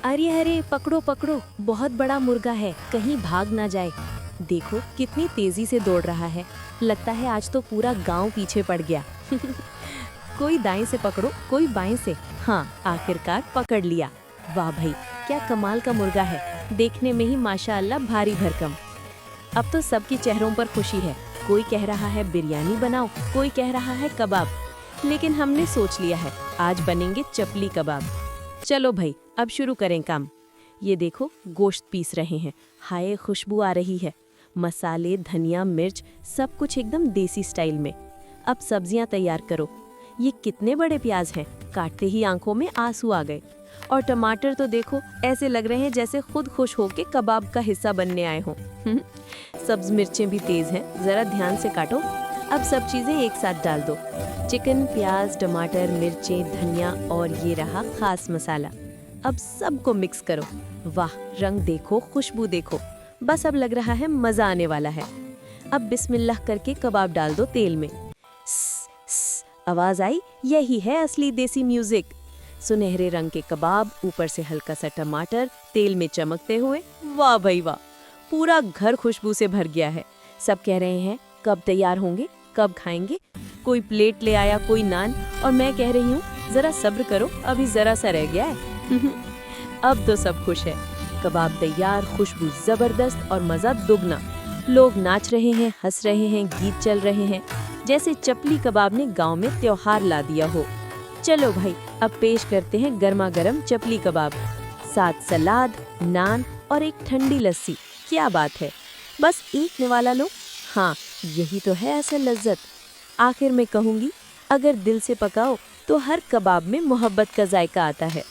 अरे अरे, पकड़ो पकड़ो, बहुत बड़ा मुर्गा है, कहीं भाग ना जाए। देखो कितनी तेजी से दौड़ रहा है, लगता है आज तो पूरा गांव पीछे पड़ गया। कोई दाएं से पकड़ो, कोई बाएं से। हाँ, आखिरकार पकड़ लिया। वाह भाई, क्या कमाल का मुर्गा है, देखने में ही माशाअल्लाह भारी भरकम। अब तो सबके चेहरों पर खुशी है, कोई कह रहा है बिरयानी बनाओ, कोई कह रहा है कबाब, लेकिन हमने सोच लिया है आज बनेंगे चपली कबाब। चलो भाई, अब शुरू करें काम। ये देखो गोश्त पीस रहे हैं, हाय खुशबू आ रही है। मसाले, धनिया, मिर्च, सब कुछ एकदम देसी स्टाइल में। अब सब्जियां तैयार करो। ये कितने बड़े प्याज हैं, काटते ही आंखों में आंसू आ गए। और टमाटर तो देखो, ऐसे लग रहे हैं जैसे खुद खुश होके कबाब का हिस्सा बनने आए हों। सब्ज मिर्चें भी तेज हैं, जरा ध्यान से काटो। अब सब चीजें एक साथ डाल दो, चिकन, प्याज, टमाटर, मिर्चें, धनिया और ये रहा खास मसाला। अब सबको मिक्स करो। वाह, रंग देखो, खुशबू देखो, बस अब लग रहा है मजा आने वाला है। अब बिस्मिल्लाह करके कबाब डाल दो तेल में। स्स, स्स, आवाज आई, यही है असली देसी म्यूजिक। सुनहरे रंग के कबाब, ऊपर से हल्का सा टमाटर, तेल में चमकते हुए। वाह भाई वाह, पूरा घर खुशबू से भर गया है। सब कह रहे हैं कब तैयार होंगे, कब खाएंगे। कोई प्लेट ले आया, कोई नान, और मैं कह रही हूँ जरा सब्र करो, अभी जरा सा रह गया है। अब तो सब खुश है, कबाब तैयार, खुशबू जबरदस्त और मजा दुगना। लोग नाच रहे हैं, हंस रहे हैं, गीत चल रहे हैं, जैसे चपली कबाब ने गांव में त्योहार ला दिया हो। चलो भाई, अब पेश करते हैं गर्मा गर्म चपली कबाब, साथ सलाद, नान और एक ठंडी लस्सी। क्या बात है, बस एक निवाला लो। हाँ, यही तो है असल लज्जत। आखिर में कहूँगी, अगर दिल से पकाओ तो हर कबाब में मोहब्बत का जायका आता है।